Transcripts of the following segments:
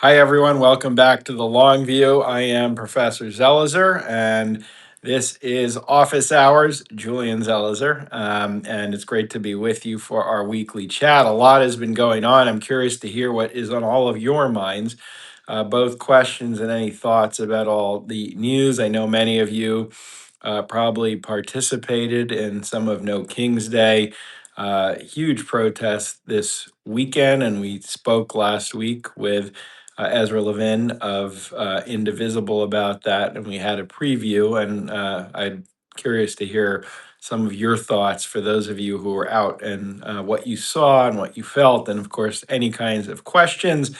Hi, everyone. Welcome back to the Long View. I am Professor Zelizer, and this is Office Hours, Julian Zelizer. And it's great to be with you for our weekly chat. A lot has been going on. I'm curious to hear what is on all of your minds, both questions and any thoughts about all the news. I know many of you probably participated in some of No King's Day. Huge protest this weekend, and we spoke last week with Ezra Levin of Indivisible about that, and we had a preview. And I'm curious to hear some of your thoughts for those of you who were out and what you saw and what you felt, and of course, any kinds of questions.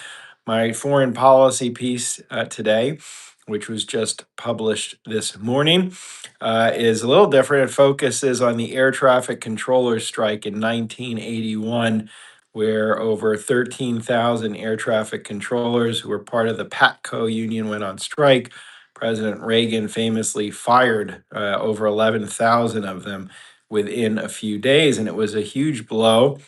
My foreign policy piece today, which was just published this morning, is a little different. It focuses on the air traffic controllers strike in 1981, where over 13,000 air traffic controllers who were part of the PATCO union went on strike. President Reagan famously fired over 11,000 of them within a few days, and it was a huge blow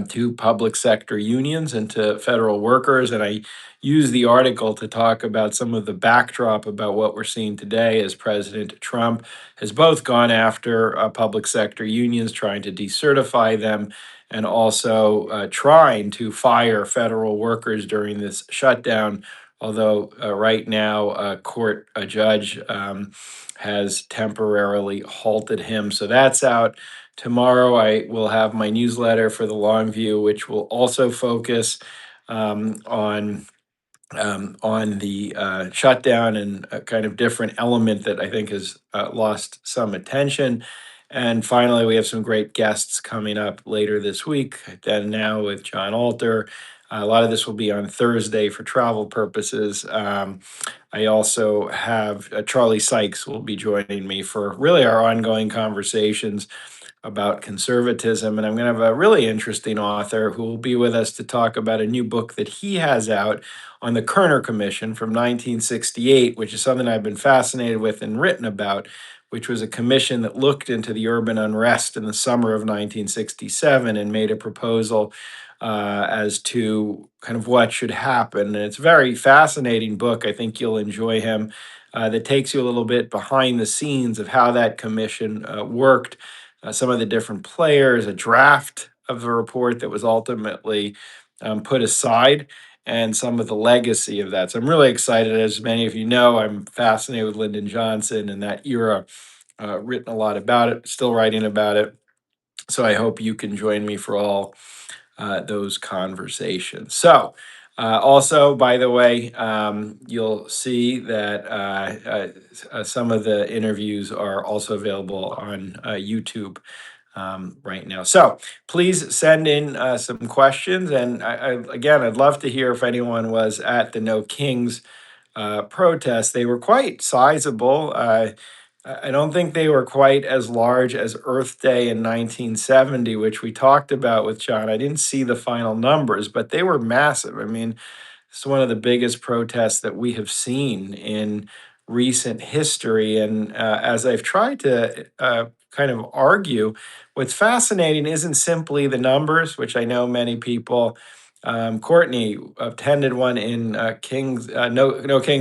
to public sector unions and to federal workers. And I use the article to talk about some of the backdrop about what we're seeing today as President Trump has both gone after public sector unions, trying to decertify them, and also trying to fire federal workers during this shutdown. Although right now, a court a judge has temporarily halted him. So that's out. Tomorrow, I will have my newsletter for the Long View, which will also focus on the shutdown and a kind of different element that I think has lost some attention. And finally, we have some great guests coming up later this week. Then now with John Alter. A lot of this will be on Thursday for travel purposes. I also have Charlie Sykes will be joining me for really our ongoing conversations about conservatism. And I'm going to have a really interesting author who will be with us to talk about a new book that he has out on the Kerner Commission from 1968, which is something I've been fascinated with and written about, which was a commission that looked into the urban unrest in the summer of 1967 and made a proposal as to kind of what should happen. And it's a very fascinating book. I think you'll enjoy him. That takes you a little bit behind the scenes of how that commission worked, some of the different players, a draft of the report that was ultimately put aside, and some of the legacy of that. So I'm really excited. As many of you know, I'm fascinated with Lyndon Johnson and that era, written a lot about it, still writing about it. So I hope you can join me for all those conversations. So, also, by the way, you'll see that some of the interviews are also available on YouTube right now. So please send in some questions. And again, I'd love to hear if anyone was at the No Kings protests. They were quite sizable. I don't think they were quite as large as Earth Day in 1970, which we talked about with John. I didn't see the final numbers, but they were massive. I mean, it's one of the biggest protests that we have seen in recent history. And as I've tried to kind of argue, what's fascinating isn't simply the numbers, which I know many people. Courtney attended one in No Kings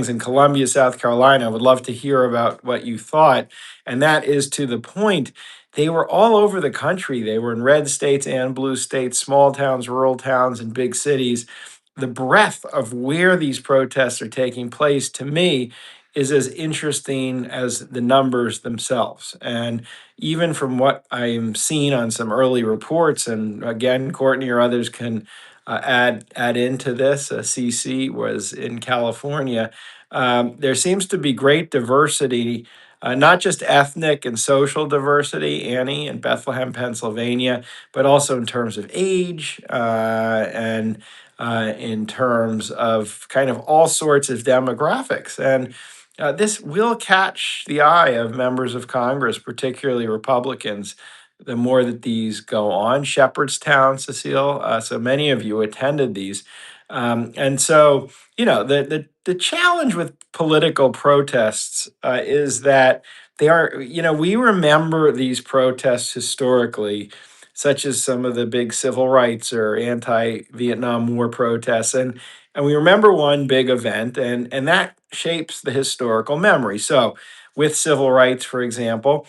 in Columbia, South Carolina. I would love to hear about what you thought. And that is to the point. They were all over the country. They were in red states and blue states, small towns, rural towns, and big cities. The breadth of where these protests are taking place, to me, is as interesting as the numbers themselves. And even from what I'm seeing on some early reports, and again, Courtney or others can add into this. CC was in California. There seems to be great diversity, not just ethnic and social diversity, Annie in Bethlehem, Pennsylvania, but also in terms of age and in terms of kind of all sorts of demographics. And this will catch the eye of members of Congress, particularly Republicans, the more that these go on. Shepherdstown, Cecile, so many of you attended these. And so, the challenge with political protests is that they are, we remember these protests historically such as some of the big civil rights or anti-Vietnam War protests. And we remember one big event, and that shapes the historical memory. So, with civil rights, for example,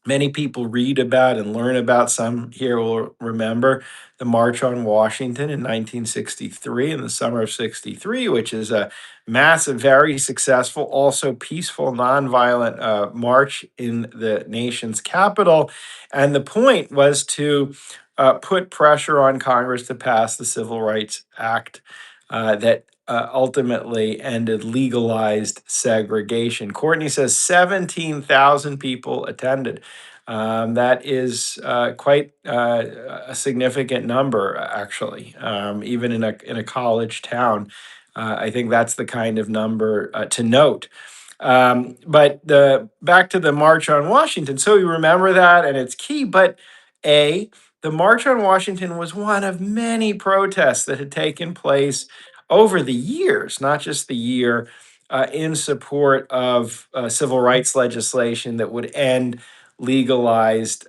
many people read about and learn about. Some here will remember the March on Washington in 1963, in the summer of 63, which is a massive, very successful, also peaceful, nonviolent march in the nation's capital. And the point was to put pressure on Congress to pass the Civil Rights Act that ultimately ended legalized segregation. Courtney says 17,000 people attended. That is quite a significant number, actually, even in a college town. I think that's the kind of number to note. But the back to the March on Washington. So you remember that, and it's key. But a the March on Washington was one of many protests that had taken place over the years, not just the year, in support of civil rights legislation that would end legalized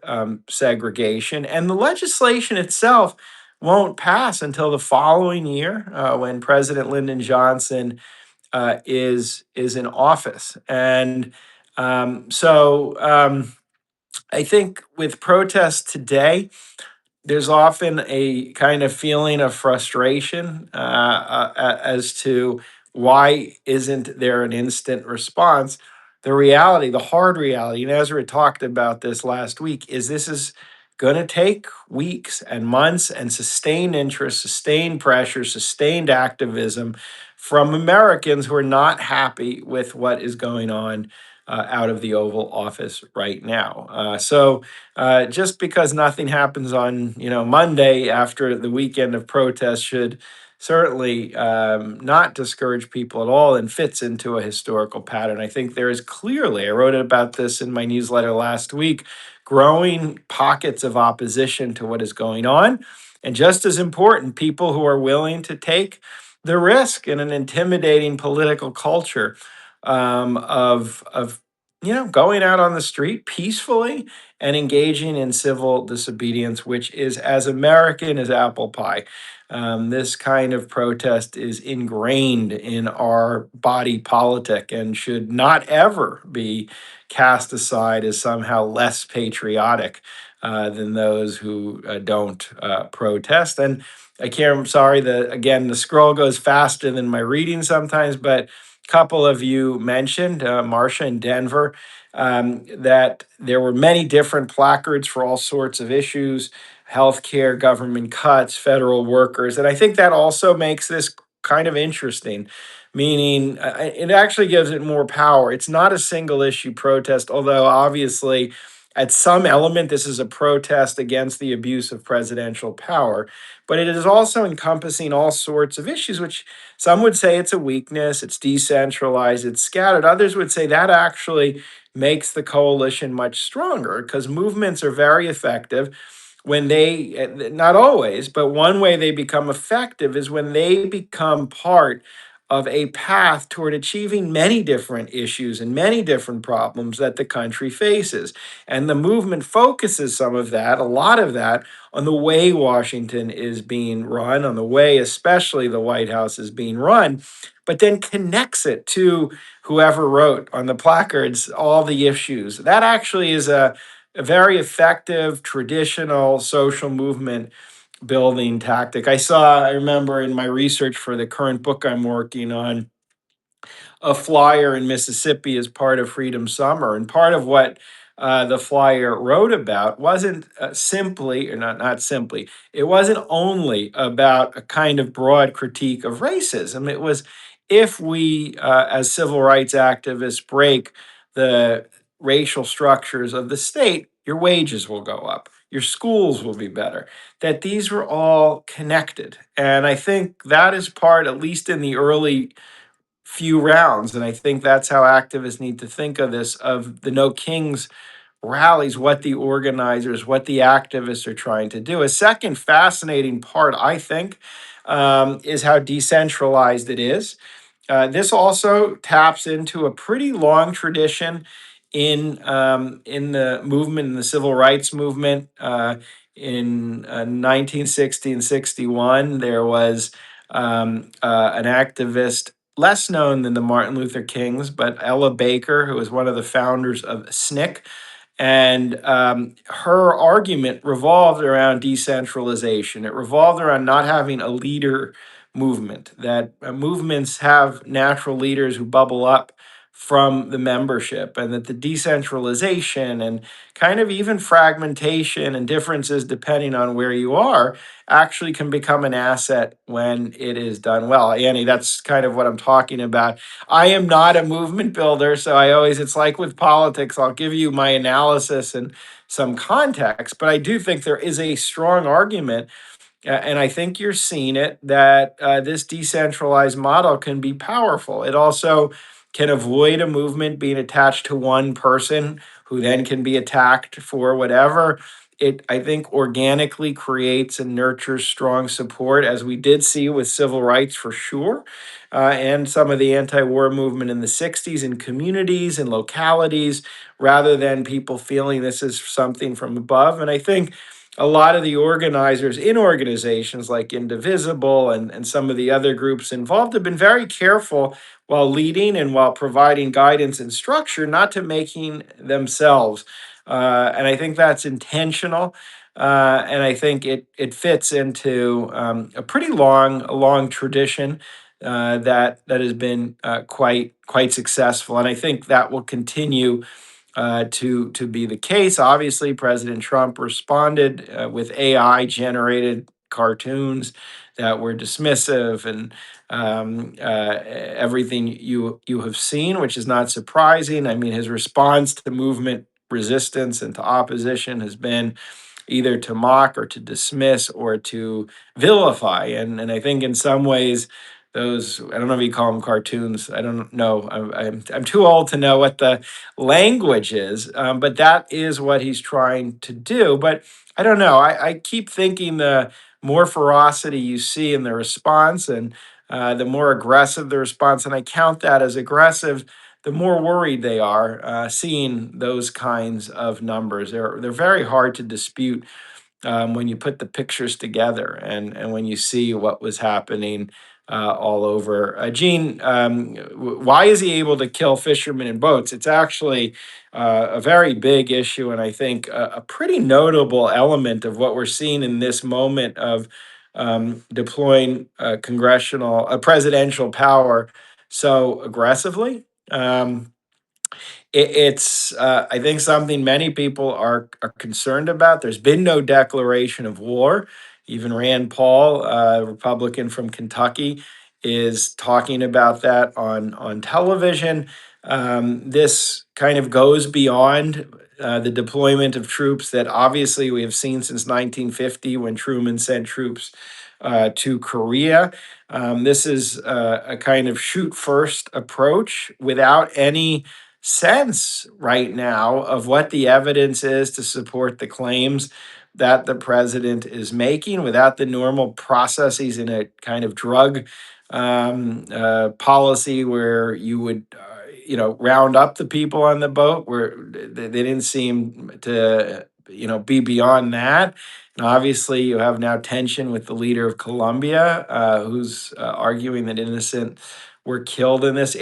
segregation. And the legislation itself won't pass until the following year when President Lyndon Johnson is in office. And I think with protests today, there's often a kind of feeling of frustration as to why isn't there an instant response. The reality, the hard reality, and Ezra talked about this last week, is this is going to take weeks and months and sustained interest, sustained pressure, sustained activism from Americans who are not happy with what is going on out of the Oval Office right now. Just because nothing happens on Monday after the weekend of protests should certainly not discourage people at all, and fits into a historical pattern. I think there is clearly, I wrote about this in my newsletter last week, growing pockets of opposition to what is going on. And just as important, people who are willing to take the risk in an intimidating political culture of going out on the street peacefully and engaging in civil disobedience, which is as American as apple pie. This kind of protest is ingrained in our body politic and should not ever be cast aside as somehow less patriotic than those who don't protest. And I'm sorry that again the scroll goes faster than my reading sometimes, but a couple of you mentioned, Marcia in Denver, that there were many different placards for all sorts of issues: healthcare, government cuts, federal workers. And I think that also makes this kind of interesting, meaning it actually gives it more power. It's not a single issue protest, although obviously at some element this is a protest against the abuse of presidential power, but it is also encompassing all sorts of issues, which some would say it's a weakness, it's decentralized, it's scattered. Others would say that actually makes the coalition much stronger, because movements are very effective when they, not always, but one way they become effective is when they become part of a path toward achieving many different issues and many different problems that the country faces. And the movement focuses some of that, a lot of that, on the way Washington is being run, on the way, especially the White House is being run, but then connects it to whoever wrote on the placards all the issues. That actually is a very effective traditional social movement building tactic. I remember in my research for the current book I'm working on, a flyer in Mississippi as part of Freedom Summer. And part of what the flyer wrote about wasn't simply, or not simply, it wasn't only about a kind of broad critique of racism. It was, if we, as civil rights activists, break the racial structures of the state, your wages will go up, your schools will be better, that these were all connected. And I think that is part, at least in the early few rounds. And I think that's how activists need to think of this, of the No Kings rallies, what the organizers, what the activists are trying to do. A second fascinating part, I think, is how decentralized it is. This also taps into a pretty long tradition in the movement, in the civil rights movement. in 1960 and 61, there was an activist less known than the Martin Luther Kings, but Ella Baker, who was one of the founders of SNCC. And her argument revolved around decentralization. It revolved around not having a leader movement, that movements have natural leaders who bubble up from the membership, and that the decentralization and kind of even fragmentation and differences depending on where you are actually can become an asset when it is done well. Annie, that's kind of what I'm talking about. I am not a movement builder, so it's like with politics, I'll give you my analysis and some context, but I do think there is a strong argument, and I think you're seeing it, that this decentralized model can be powerful. It also can avoid a movement being attached to one person who then can be attacked for whatever. It, I think, organically creates and nurtures strong support, as we did see with civil rights for sure, and some of the anti war movement in the 60s in communities and localities, rather than people feeling this is something from above. And I think a lot of the organizers in organizations like Indivisible and some of the other groups involved have been very careful while leading and while providing guidance and structure, not to making themselves. And I think that's intentional. And I think it fits into a pretty long tradition that has been quite successful, and I think that will continue to be the case. Obviously, President Trump responded with AI generated cartoons that were dismissive and everything you have seen, which is not surprising. I mean, his response to movement resistance and to opposition has been either to mock or to dismiss or to vilify. And I think in some ways, those, I don't know if you call them cartoons. I don't know. I'm too old to know what the language is, but that is what he's trying to do. But I don't know. I keep thinking the more ferocity you see in the response, and the more aggressive the response, and I count that as aggressive, the more worried they are seeing those kinds of numbers. They're very hard to dispute when you put the pictures together and when you see what was happening all over. Gene, why is he able to kill fishermen in boats? It's actually a very big issue, and I think a pretty notable element of what we're seeing in this moment of deploying presidential power so aggressively. It's I think something many people are concerned about. There's been no declaration of war. Even Rand Paul, a Republican from Kentucky, is talking about that on television. This kind of goes beyond the deployment of troops that obviously we have seen since 1950 when Truman sent troops to Korea. This is a kind of shoot first approach without any sense right now of what the evidence is to support the claims that the president is making, without the normal processes in a kind of drug policy where you would round up the people on the boat, where they didn't seem to be beyond that. And obviously you have now tension with the leader of Colombia, who's arguing that innocent were killed in this.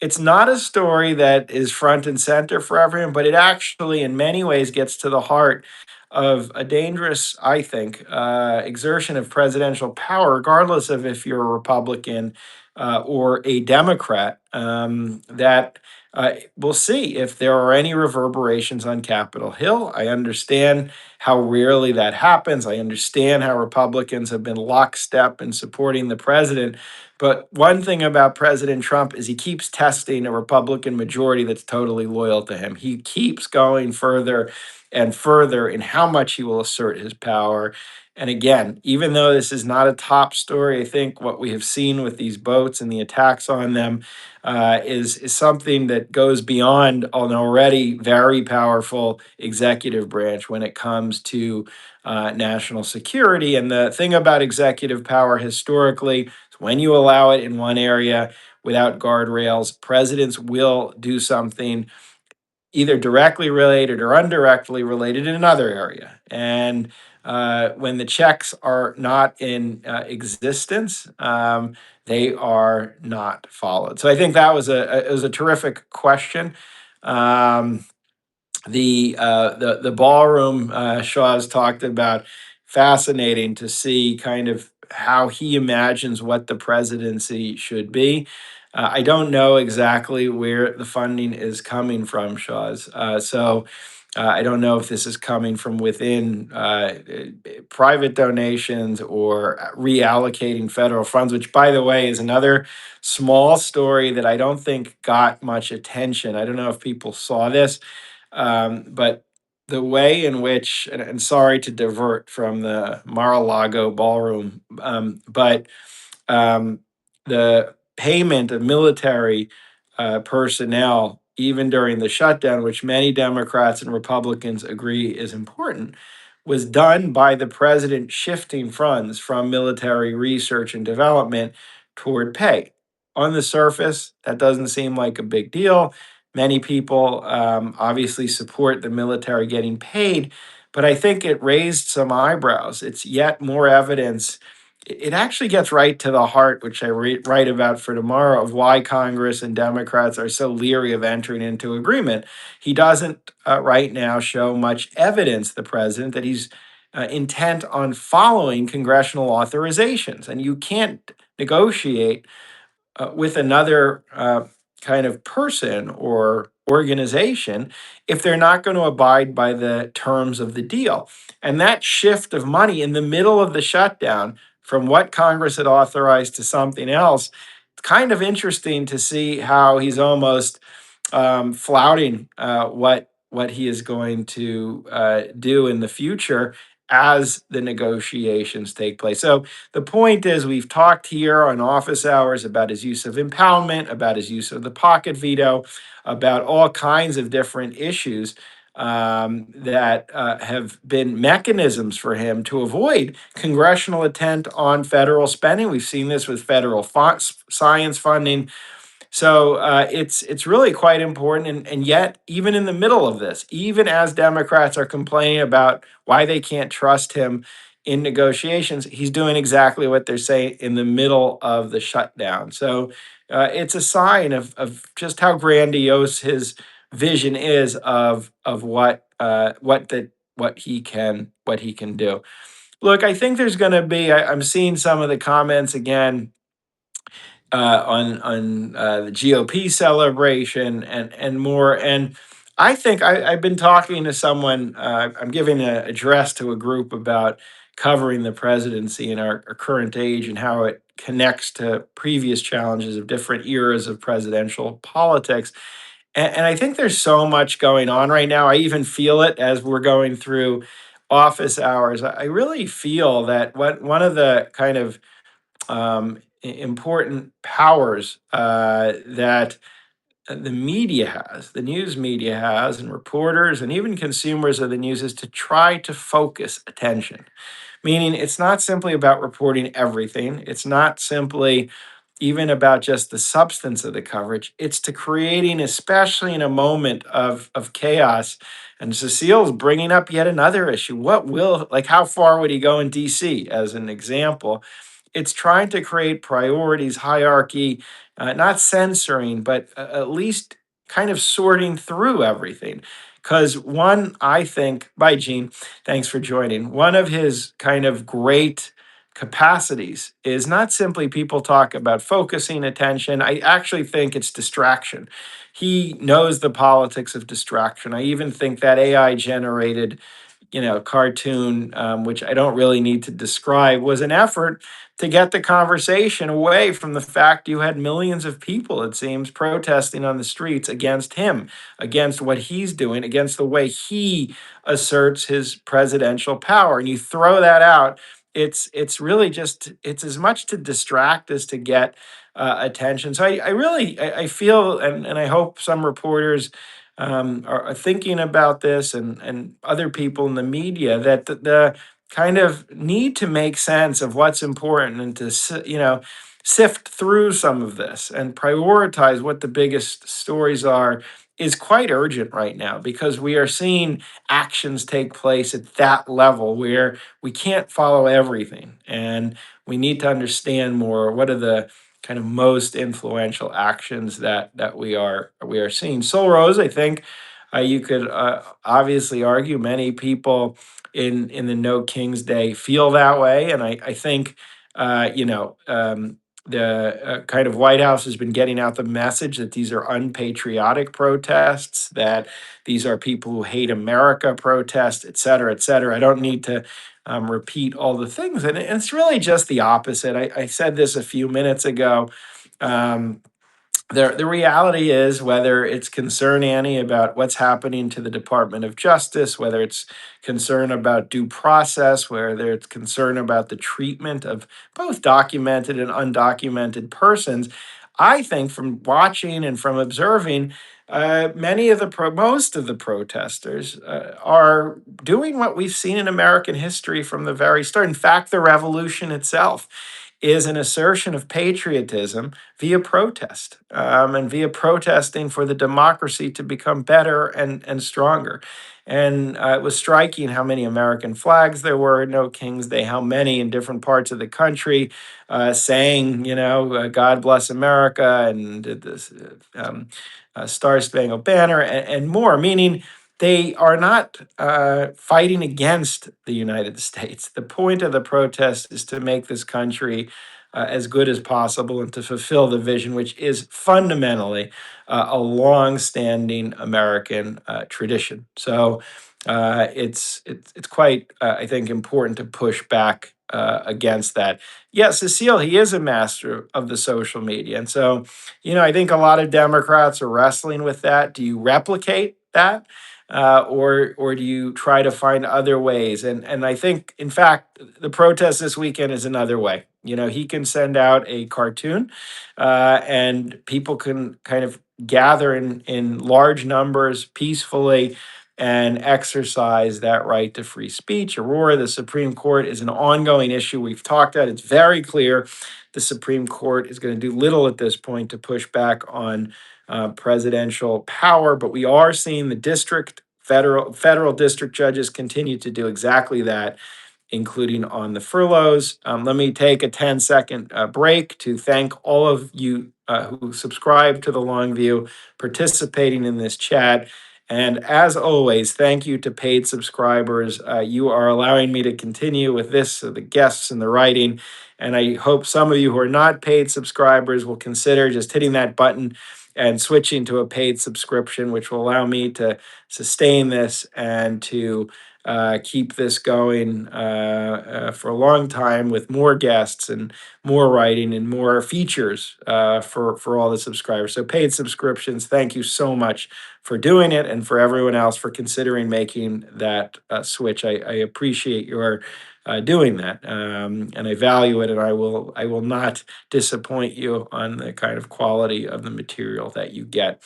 It's not a story that is front and center for everyone, but it actually, in many ways, gets to the heart of a dangerous, I think, exertion of presidential power, regardless of if you're a Republican or a Democrat. That we'll see if there are any reverberations on Capitol Hill. I understand how rarely that happens. I understand how Republicans have been lockstep in supporting the president. But one thing about President Trump is he keeps testing a Republican majority that's totally loyal to him. He keeps going further and further in how much he will assert his power. And again, even though this is not a top story, I think what we have seen with these boats and the attacks on them is something that goes beyond an already very powerful executive branch when it comes to national security. And the thing about executive power historically is when you allow it in one area without guardrails, presidents will do something either directly related or indirectly related in another area. And when the checks are not in existence, they are not followed. So I think that was it was a terrific question. Um, the ballroom Shaw's talked about, fascinating to see kind of how he imagines what the presidency should be. I don't know exactly where the funding is coming from, Shaw's. I don't know if this is coming from within private donations or reallocating federal funds, which, by the way, is another small story that I don't think got much attention. I don't know if people saw this, but the way in which, and sorry to divert from the Mar-a-Lago ballroom, but um, the payment of military personnel, even during the shutdown, which many Democrats and Republicans agree is important, was done by the president shifting funds from military research and development toward pay. On the surface, that doesn't seem like a big deal. Many people obviously support the military getting paid, but I think it raised some eyebrows. It's yet more evidence. It actually gets right to the heart, which I write about for tomorrow, of why Congress and Democrats are so leery of entering into agreement. He doesn't right now show much evidence, the president, that he's intent on following congressional authorizations. And you can't negotiate with another kind of person or organization if they're not going to abide by the terms of the deal. And that shift of money in the middle of the shutdown from what Congress had authorized to something else, it's kind of interesting to see how he's almost flouting what he is going to do in the future as the negotiations take place. So the point is, we've talked here on office hours about his use of impoundment, about his use of the pocket veto, about all kinds of different issues that have been mechanisms for him to avoid congressional intent on federal spending. We've seen this with federal science funding. So it's really quite important, and yet even in the middle of this, even as Democrats are complaining about why they can't trust him in negotiations, he's doing exactly what they're saying in the middle of the shutdown. So it's a sign of just how grandiose his vision is of what he can do. Look, I think there's going to be. I'm seeing some of the comments again on the GOP celebration and more. And I think I've been talking to someone. I'm giving an address to a group about covering the presidency in our current age and how it connects to previous challenges of different eras of presidential politics. And I think there's so much going on right now. I even feel it as we're going through office hours. I really feel that one of the kind of important powers that the media has, the news media has, and reporters and even consumers of the news, is to try to focus attention. Meaning, it's not simply about reporting everything, it's not simply even about just the substance of the coverage. It's to creating, especially in a moment of chaos. And Cecile's bringing up yet another issue. Like, how far would he go in DC, as an example? It's trying to create priorities, hierarchy, not censoring, but at least kind of sorting through everything. Because one, I think, by Gene, thanks for joining. One of his kind of great capacities is not simply people talk about focusing attention. I actually think it's distraction. He knows the politics of distraction. I even think that AI generated cartoon, which I don't really need to describe, was an effort to get the conversation away from the fact you had millions of people, it seems, protesting on the streets against him, against what he's doing, against the way he asserts his presidential power. And you throw that out, it's really just it's as much to distract as to get attention. So I really I feel, and I hope some reporters are thinking about this, and other people in the media, that the kind of need to make sense of what's important and to sift through some of this and prioritize what the biggest stories are is quite urgent right now because we are seeing actions take place at that level where we can't follow everything. And we need to understand more what are the kind of most influential actions that we are seeing. Sol Rose, I think you could obviously argue many people in the No King's Day feel that way, and I think the kind of White House has been getting out the message that these are unpatriotic protests, that these are people who hate America protests, et cetera, et cetera. I don't need to repeat all the things, and it's really just the opposite. I said this a few minutes ago. Um, the reality is, whether it's concern, Annie, about what's happening to the Department of Justice, whether it's concern about due process, whether it's concern about the treatment of both documented and undocumented persons, I think from watching and from observing, most of the protesters are doing what we've seen in American history from the very start. In fact, the revolution itself is an assertion of patriotism via protest, and via protesting for the democracy to become better and stronger. And it was striking how many American flags there were at No King's Day, how many in different parts of the country saying, God bless America, and this Star Spangled Banner, and more, meaning they are not fighting against the United States. The point of the protest is to make this country as good as possible and to fulfill the vision, which is fundamentally a long-standing American tradition. So it's quite, I think, important to push back against that. Yeah, Cecile, he is a master of the social media, and so I think a lot of Democrats are wrestling with that. Do you replicate that? Or do you try to find other ways? And I think, in fact, the protest this weekend is another way. He can send out a cartoon, and people can kind of gather in large numbers peacefully and exercise that right to free speech. Aurora, the Supreme Court is an ongoing issue we've talked about. It's very clear the Supreme Court is going to do little at this point to push back on presidential power, but we are seeing the federal district judges continue to do exactly that, including on the furloughs. Let me take a 10-second break to thank all of you who subscribe to the Long View, participating in this chat. And as always, thank you to paid subscribers. You are allowing me to continue with this, the guests and the writing. And I hope some of you who are not paid subscribers will consider just hitting that button and switching to a paid subscription, which will allow me to sustain this and to keep this going for a long time with more guests and more writing and more features for all the subscribers. So paid subscriptions, thank you so much for doing it, and for everyone else for considering making that switch. I appreciate your doing that, and I value it, and I will not disappoint you on the kind of quality of the material that you get.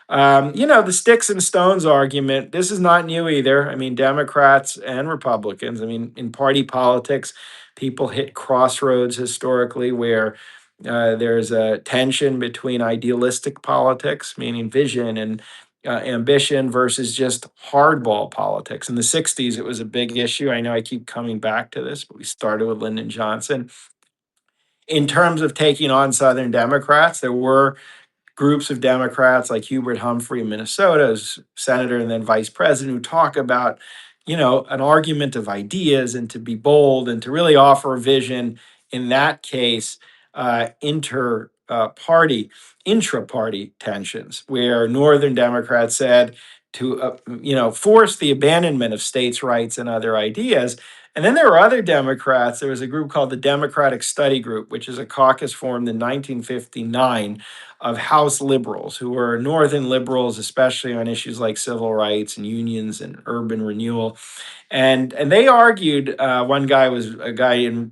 The sticks and stones argument, this is not new either. I mean, Democrats and Republicans, I mean, in party politics, people hit crossroads historically where there's a tension between idealistic politics, meaning vision and ambition, versus just hardball politics. In the 60s, it was a big issue. I know I keep coming back to this, but we started with Lyndon Johnson. In terms of taking on Southern Democrats, there were groups of Democrats like Hubert Humphrey in Minnesota, as senator and then vice president, who talk about, an argument of ideas and to be bold and to really offer a vision. In that case, party, intra-party tensions, where Northern Democrats said to, force the abandonment of states' rights and other ideas. And then there were other Democrats. There was a group called the Democratic Study Group, which is a caucus formed in 1959 of House liberals who were Northern liberals, especially on issues like civil rights and unions and urban renewal. And they argued. One guy was a guy in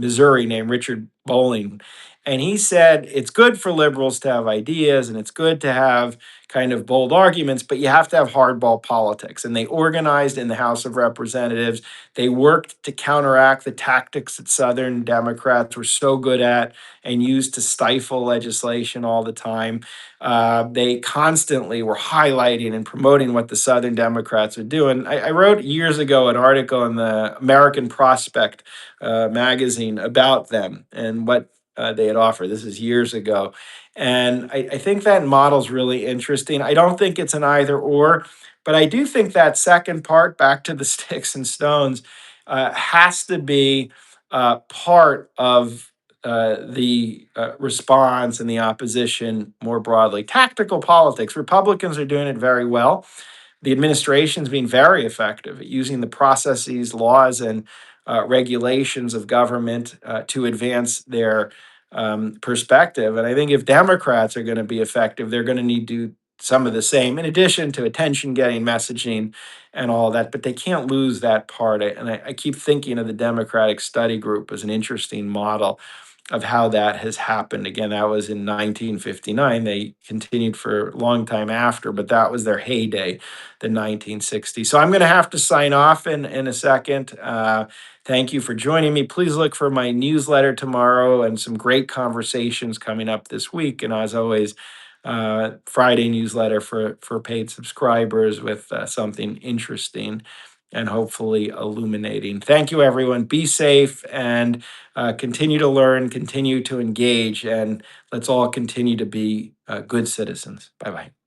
Missouri named Richard Bowling, and he said it's good for liberals to have ideas and it's good to have kind of bold arguments, but you have to have hardball politics. And they organized in the House of Representatives. They worked to counteract the tactics that Southern Democrats were so good at and used to stifle legislation all the time. They constantly were highlighting and promoting what the Southern Democrats would do. And I wrote years ago an article in the American Prospect magazine about them and what they had offered. This is years ago. And I think that model's really interesting. I don't think it's an either or, but I do think that second part, back to the sticks and stones, has to be part of the response and the opposition more broadly. Tactical politics, Republicans are doing it very well. The administration's been very effective at using the processes, laws, and regulations of government to advance their perspective. And I think if Democrats are going to be effective, they're going to need to do some of the same, in addition to attention getting messaging and all that. But they can't lose that part. And I keep thinking of the Democratic Study Group as an interesting model of how that has happened. Again, that was in 1959. They continued for a long time after, but that was their heyday, the 1960s. So I'm going to have to sign off in a second. Thank you for joining me. Please look for my newsletter tomorrow and some great conversations coming up this week. And as always, Friday newsletter for paid subscribers with something interesting and hopefully illuminating. Thank you, everyone. Be safe and continue to learn, continue to engage, and let's all continue to be good citizens. Bye bye.